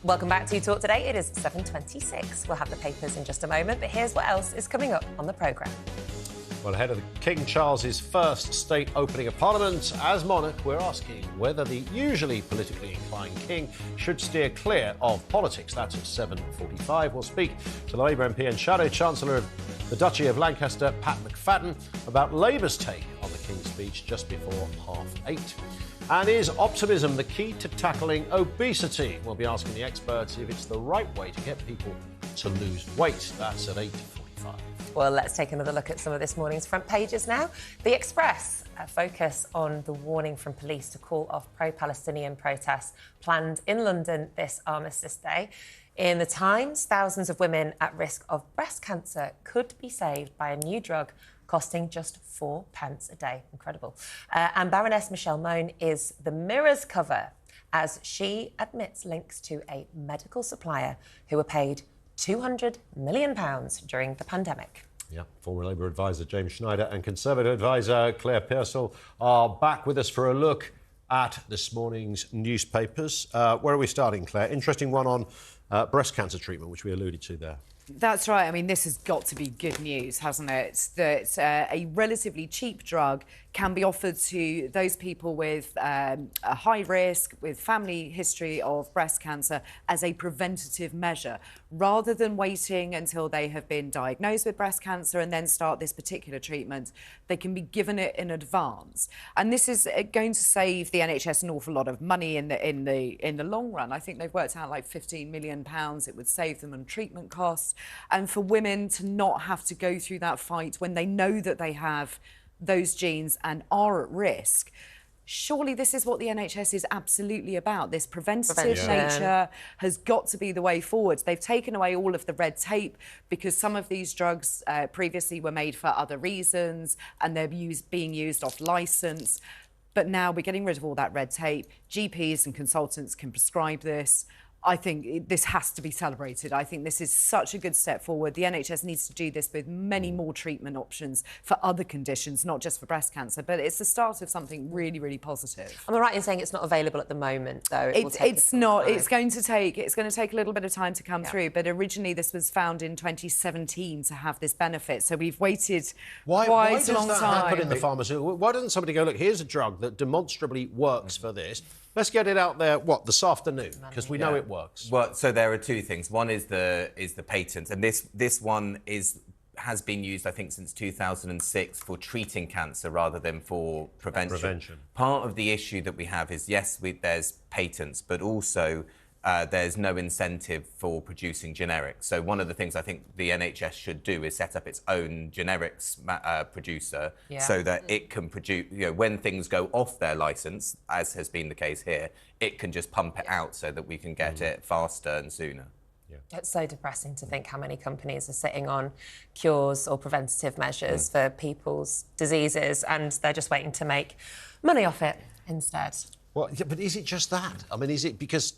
Welcome back to Talk Today. It is 7:26. We'll have the papers in just a moment, but here's what else is coming up on the programme. Well, ahead of King Charles's first state opening of Parliament, as monarch, we're asking whether the usually politically inclined king should steer clear of politics. That's at 7:45. We'll speak to the Labour MP and Shadow Chancellor of the Duchy of Lancaster, Pat McFadden, about Labour's take on the King's speech just before 8:30. And is optimism the key to tackling obesity? We'll be asking the experts if it's the right way to get people to lose weight. That's at 8:45. Well, let's take another look at some of this morning's front pages now. The Express focus on the warning from police to call off pro-Palestinian protests planned in London this Armistice Day. In the Times, thousands of women at risk of breast cancer could be saved by a new drug costing just 4p a day. Incredible. And Baroness Michelle Mone is the Mirror's cover as she admits links to a medical supplier who were paid £200 million during the pandemic. Yeah, former Labour advisor James Schneider and Conservative advisor Claire Pearsall are back with us for a look at this morning's newspapers. Where are we starting, Claire? Interesting one on breast cancer treatment, which we alluded to there. That's right. I mean, this has got to be good news, hasn't it? That a relatively cheap drug can be offered to those people with a high risk, with family history of breast cancer as a preventative measure, rather than waiting until they have been diagnosed with breast cancer and then start this particular treatment. They can be given it in advance. And this is going to save the NHS an awful lot of money in the long run. I think they've worked out like £15 million it would save them on treatment costs. And for women to not have to go through that fight when they know that they have those genes and are at risk. Surely this is what the NHS is absolutely about. This preventative nature has got to be the way forward. They've taken away all of the red tape because some of these drugs previously were made for other reasons and they're being used off licence. But now we're getting rid of all that red tape. GPs and consultants can prescribe this. I think this has to be celebrated. I think this is such a good step forward. The NHS needs to do this with many more treatment options for other conditions, not just for breast cancer. But it's the start of something really, really positive. Am I right in saying it's not available at the moment, though? It's not. It's going to take a little bit of time to come through. But originally, this was found in 2017 to have this benefit. So we've waited quite a long time. Why does that happen in the pharmaceutical? Why doesn't somebody go, look, here's a drug that demonstrably works for this. Let's get it out there, this afternoon? Because we know it works. Well, so there are two things. One is the patent, and this one has been used, I think, since 2006 for treating cancer rather than for prevention. Part of the issue that we have is, yes, there's patents, but also there's no incentive for producing generics. So one of the things I think the NHS should do is set up its own generics producer so that it can produce, when things go off their licence, as has been the case here, it can just pump it out so that we can get it faster and sooner. Yeah. It's so depressing to think how many companies are sitting on cures or preventative measures for people's diseases and they're just waiting to make money off it instead. Well, yeah, but is it just that? I mean, is it because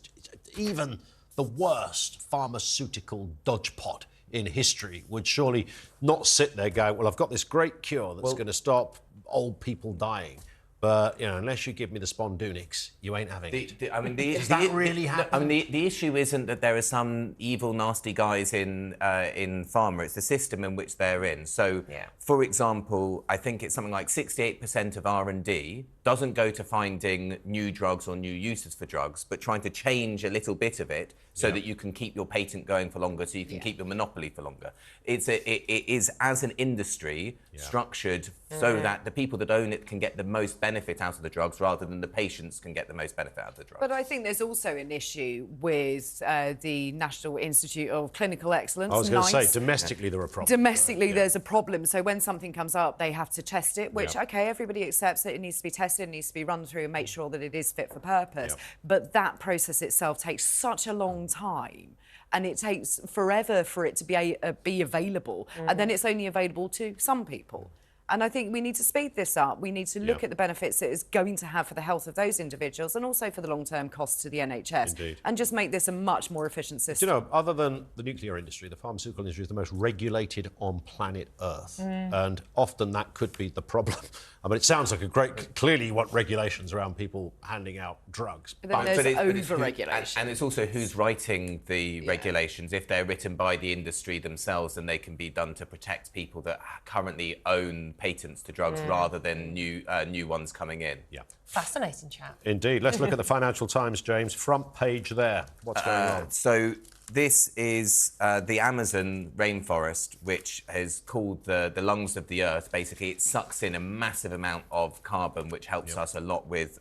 even the worst pharmaceutical dodgepot in history would surely not sit there going, well, I've got this great cure that's going to stop old people dying. But, unless you give me the Spondunix, you ain't having it. Does that really happen? The issue isn't that there are some evil, nasty guys in pharma. It's the system in which they're in. So, for example, I think it's something like 68% of R&D doesn't go to finding new drugs or new uses for drugs, but trying to change a little bit of it so that you can keep your patent going for longer, so you can keep your monopoly for longer. It is, as an industry, structured so that the people that own it can get the most benefit out of the drugs rather than the patients can get the most benefit out of the drugs. But I think there's also an issue with the National Institute of Clinical Excellence. I was going to say, domestically there are problems. Domestically there's a problem. So when something comes up, they have to test it, which, OK, everybody accepts it. It needs to be tested, it needs to be run through and make sure that it is fit for purpose. But that process itself takes such a long time. And it takes forever for it to be available. And then it's only available to some people. And I think we need to speed this up. We need to look at the benefits it is going to have for the health of those individuals and also for the long-term costs to the NHS. Indeed. And just make this a much more efficient system. Do you know, other than the nuclear industry, the pharmaceutical industry is the most regulated on planet Earth. And often that could be the problem. I mean, it sounds like clearly you want regulations around people handing out drugs. But then there's over-regulation. And it's also who's writing the regulations. If they're written by the industry themselves, then they can be done to protect people that currently own patents to drugs rather than new ones coming in. Yeah. Fascinating chat. Indeed. Let's look at the Financial Times, James. Front page there. What's going on? So this is the Amazon rainforest, which is called the lungs of the earth. Basically, it sucks in a massive amount of carbon, which helps us a lot with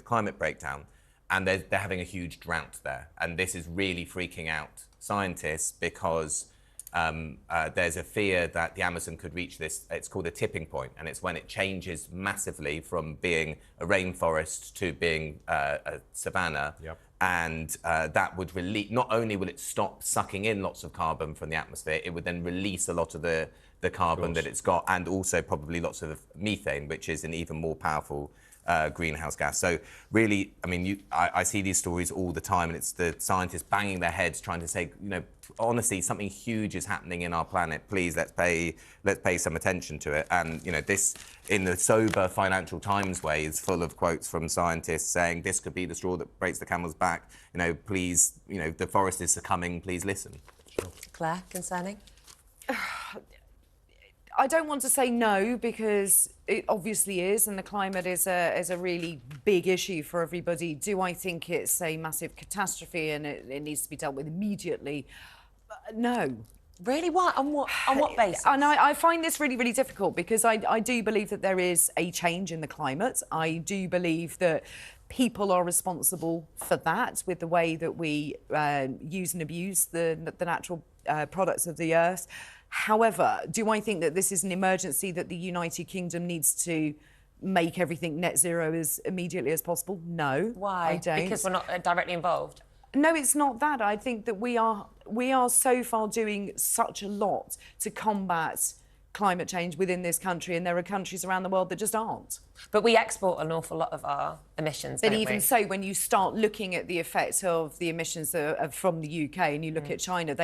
climate breakdown. And they're having a huge drought there. And this is really freaking out scientists because there's a fear that the Amazon could reach this, it's called a tipping point, and it's when it changes massively from being a rainforest to being a savanna. Yep. And that would release, not only will it stop sucking in lots of carbon from the atmosphere, it would then release a lot of the carbon that it's got, and also probably lots of methane, which is an even more powerful greenhouse gas. So really, I mean, I see these stories all the time, and it's the scientists banging their heads trying to say, you know, honestly, something huge is happening in our planet. Please, let's pay some attention to it. And you know, this, in the sober Financial Times way, is full of quotes from scientists saying this could be the straw that breaks the camel's back. You know, please, you know, the forest is succumbing. Please listen. Claire, concerning? I don't want to say no, because it obviously is, and the climate is a really big issue for everybody. Do I think it's a massive catastrophe and it needs to be dealt with immediately? No. Really? Why? On what basis? And I find this really, really difficult, because I do believe that there is a change in the climate. I do believe that people are responsible for that with the way that we use and abuse the natural products of the earth. However, do I think that this is an emergency that the United Kingdom needs to make everything net zero as immediately as possible? No. Why? I don't. Because we're not directly involved? No, it's not that. I think that we are so far doing such a lot to combat climate change within this country, and there are countries around the world that just aren't. But we export an awful lot of our emissions, But don't even we? so, when you start looking at the effect of the emissions that are from the UK, and you look at China,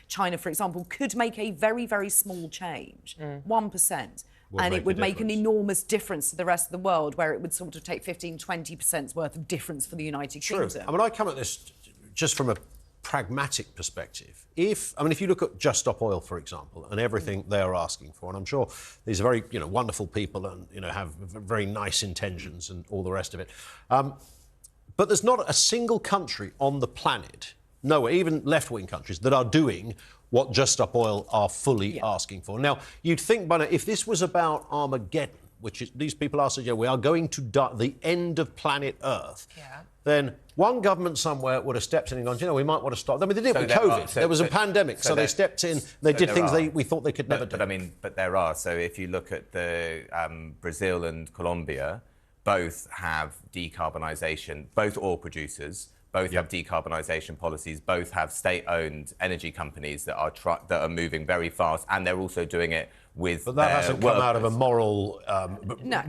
China, for example, could make a very, very small change, 1%. And it would make an enormous difference to the rest of the world, where it would sort of take 15-20% worth of difference for the United Kingdom. I mean, I come at this just from a pragmatic perspective. If you look at Just Stop Oil, for example, and everything they are asking for, and I'm sure these are very, wonderful people and, have very nice intentions and all the rest of it. But there's not a single country on the planet, nowhere, even left-wing countries, that are doing what Just Stop Oil are fully asking for. Now, you'd think by now, if this was about Armageddon, which is, these people are saying, we are going to die, the end of planet Earth, then one government somewhere would have stepped in and gone, we might want to stop. I mean, they did it with COVID. There was a pandemic, so they stepped in. They did things we thought they could never do. But there are. So if you look at the Brazil and Colombia, both have decarbonisation, both oil producers. Both have decarbonisation policies. Both have state-owned energy companies that are moving very fast, and they're also doing it with. But that hasn't come out of a moral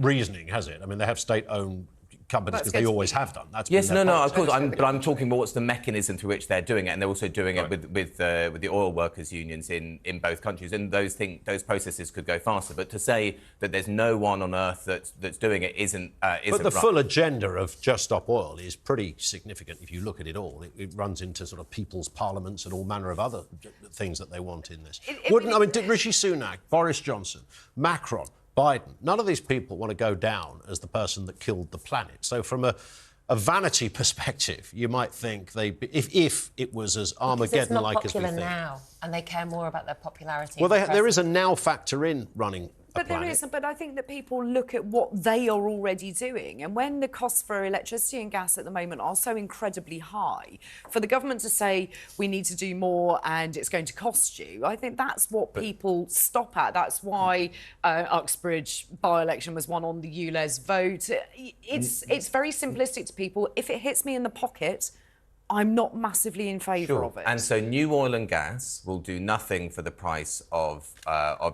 reasoning, has it? I mean, they have state-owned companies because they always have done. That's of course. But I'm talking about what's the mechanism through which they're doing it, and they're also doing it with the oil workers' unions in both countries. And those processes could go faster. But to say that there's no one on earth that's doing it isn't. But the full agenda of Just Stop Oil is pretty significant if you look at it all. It runs into sort of people's parliaments and all manner of other things that they want in this. Did Rishi Sunak, Boris Johnson, Macron, Biden, none of these people want to go down as the person that killed the planet. So from a vanity perspective, you might think if it was as Armageddon-like as we think. It's not popular now, and they care more about their popularity. Well, there is a now factor in running a planet. There is, but I think that people look at what they are already doing, and when the costs for electricity and gas at the moment are so incredibly high, for the government to say we need to do more and it's going to cost you, I think that's what people stop at. That's why Uxbridge by-election was won on the ULEZ vote. It's very simplistic to people. If it hits me in the pocket, I'm not massively in favour of it. And so new oil and gas will do nothing for the price of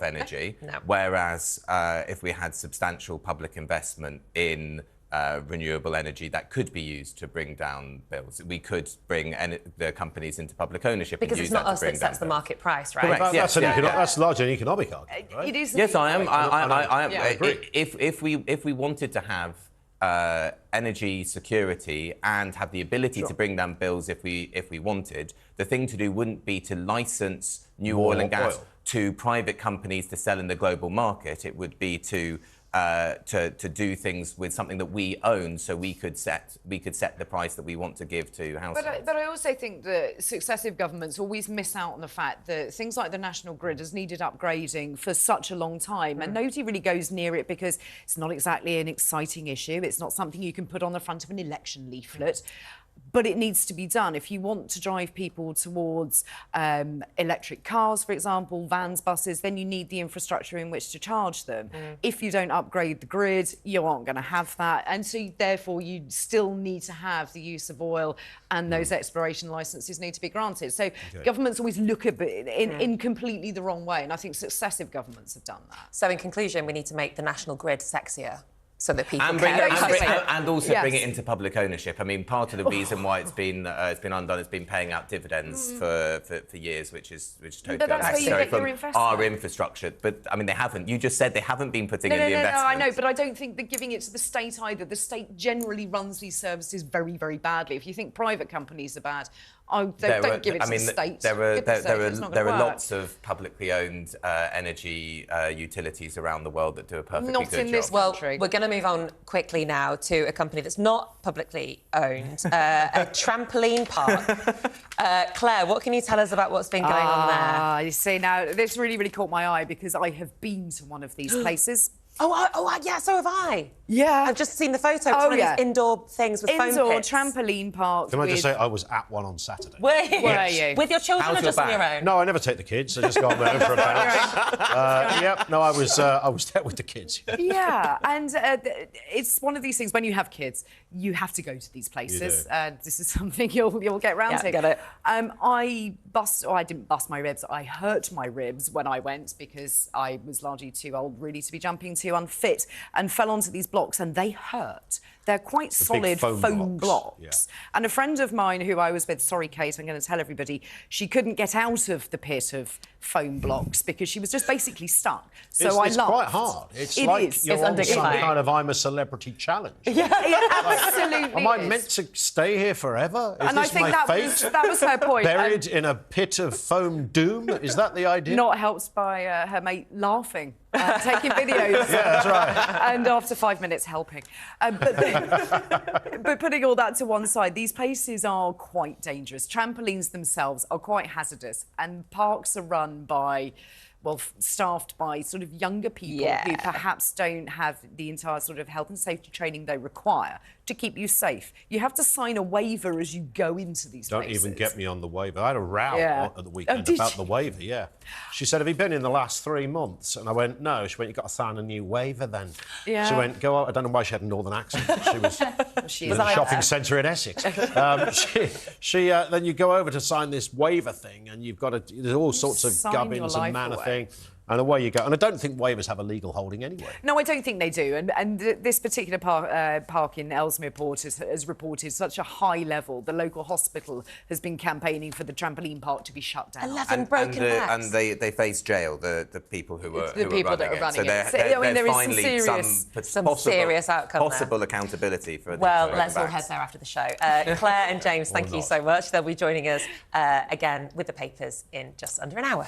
energy, No. whereas if we had substantial public investment in renewable energy that could be used to bring down bills. We could bring the companies into public ownership. Because and it's use not that us to bring that sets down the bills. market price, right? Correct. That's, that's largely an economic argument, right? It is. Yes, I am. I agree. If we wanted to have energy security and have the ability to bring down bills if we wanted, the thing to do wouldn't be to license new More oil and gas oil. to private companies to sell in the global market. It would be to do things with something that we own, so we could set the price that we want to give to households. But I also think that successive governments always miss out on the fact that things like the national grid has needed upgrading for such a long time, and nobody really goes near it because it's not exactly an exciting issue. It's not something you can put on the front of an election leaflet. But it needs to be done. If you want to drive people towards electric cars, for example, vans, buses, then you need the infrastructure in which to charge them. If you don't upgrade the grid, you aren't going to have that. And so, therefore, you still need to have the use of oil, and those exploration licences need to be granted. So governments always look at it in completely the wrong way, and I think successive governments have done that. So in conclusion, we need to make the national grid sexier so that people and also Yes. bring it into public ownership. I mean, part of the reason why it's been undone has been paying out dividends for years, which is totally But that's where you unnecessary get your from investment. our infrastructure. But I mean, they haven't. You just said they haven't been putting No, in the investment. I know, but I don't think they're giving it to the state either. The state generally runs these services very, very badly. If you think private companies are bad, don't give it to the state. There are lots of publicly owned energy utilities around the world that do a perfectly Not good in job. this Well, country. we're going to move on quickly now to a company that's not publicly owned, a trampoline park. Claire, what can you tell us about what's been going on there? You see, now, this really, really caught my eye because I have been to one of these places. Yeah, so have I. Yeah. I've just seen the photo. It's one of these indoor things with foam Indoor pits. trampoline park. Can I just say I was at one on Saturday? Were you? Were you? With your children How's or your just on back? your own? No, I never take the kids. I just go on my own for a bounce. Yep. No, I was there with the kids. Yeah, and it's one of these things, when you have kids, you have to go to these places. This is something you'll get round to. Get it. I didn't bust my ribs. I hurt my ribs when I went because I was largely too old really to be jumping, too unfit, and fell onto these blocks, and they hurt. They're quite solid foam blocks. Yeah. And a friend of mine who I was with, sorry, Kate, I'm going to tell everybody, she couldn't get out of the pit of foam blocks because she was just basically stuck. So it's quite hard. It's like you're on some kind of I'm a Celebrity challenge. Yeah, absolutely. Am I meant to stay here forever? Is and I this think my that fate? was her point. Buried in a pit of foam doom? Is that the idea? Not helped by her mate laughing, taking videos. Yeah, that's right. And after 5 minutes, helping. But putting all that to one side, these places are quite dangerous. Trampolines themselves are quite hazardous, and parks are run by, staffed by sort of younger people who perhaps don't have the entire sort of health and safety training they require to keep you safe. You have to sign a waiver as you go into these places. Don't even get me on the waiver. I had a row at the weekend did about you? the waiver, yeah. She said, have you been in the last 3 months? And I went, no. She went, you've got to sign a new waiver then. Yeah. She went, go out. I don't know why she had a northern accent. She was in a shopping centre in Essex. Then you go over to sign this waiver thing and you've got to, there's all sorts of Sign gubbins your and life manner away. thing. And away you go. And I don't think waivers have a legal holding anyway. No, I don't think they do. And this particular park in Ellesmere Port has reported such a high level. The local hospital has been campaigning for the trampoline park to be shut down. 11 broken backs. And they face jail, the people who were The people that are running it. So, there is finally some serious outcome possible accountability for Well, the let's all backs. head there after the show. Claire and James, thank you so much. They'll be joining us again with the papers in just under an hour.